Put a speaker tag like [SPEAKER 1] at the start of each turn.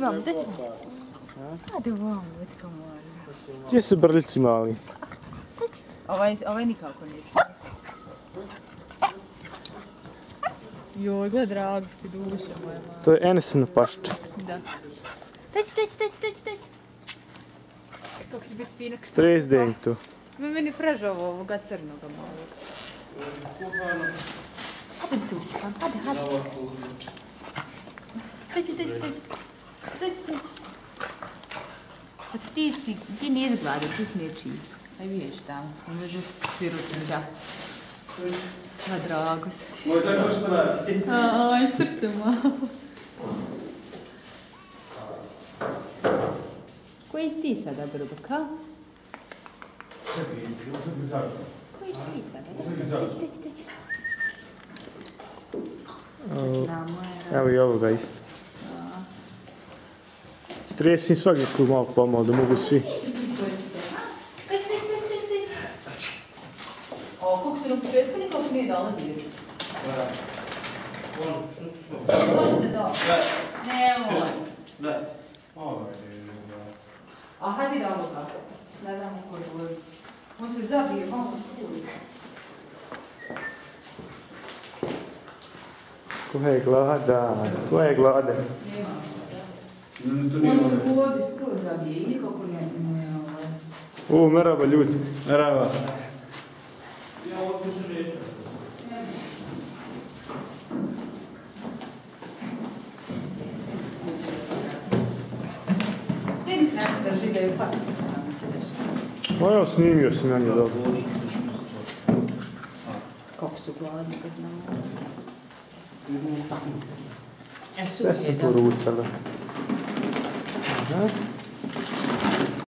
[SPEAKER 1] Dođi vam. Ajde vam, eto mali.
[SPEAKER 2] Gdje su brljci mali?
[SPEAKER 1] Ovaj nikako neće. Joj, gled dragi si duša moja mala.
[SPEAKER 2] To je Enesina pašča.
[SPEAKER 1] Da. Teć. Kako će biti fina.
[SPEAKER 2] Stres den tu.
[SPEAKER 1] Meni fražava ovoga crnoga malog. Hajde duška, hajde. Teć. Sad ti nije gladan, ti si nečiji. Aj viješ tamo, umeđu sirotinča. Na dragosti.
[SPEAKER 3] Moj tako što radi?
[SPEAKER 1] Aj, srce malo. Koji si ti sada, Brubaka?
[SPEAKER 3] Čekaj, uzak zavrlo.
[SPEAKER 1] Koji si ti sada?
[SPEAKER 3] Uzak zavrlo.
[SPEAKER 2] Evo i ovoga isto. Stresim svaki tu malo pomalo da mogu svi.
[SPEAKER 1] Teć. O, kako se nam početka nikako nije dala djeru. Ovo se dao. Ne, a hajde da ovo tako. Ne znam ko je govori. On se zabije, malo se kuli.
[SPEAKER 2] Ko je gladan?
[SPEAKER 1] On se uvodi skroz zabije i nikako ne
[SPEAKER 2] Merhaba ljudi.
[SPEAKER 3] Merhaba.
[SPEAKER 1] Ti ne drži da je fačka strana.
[SPEAKER 2] Evo, snimio sam ja nje dobro.
[SPEAKER 1] Kako su gladni kad nam...
[SPEAKER 2] Sve sam poručala. Aha.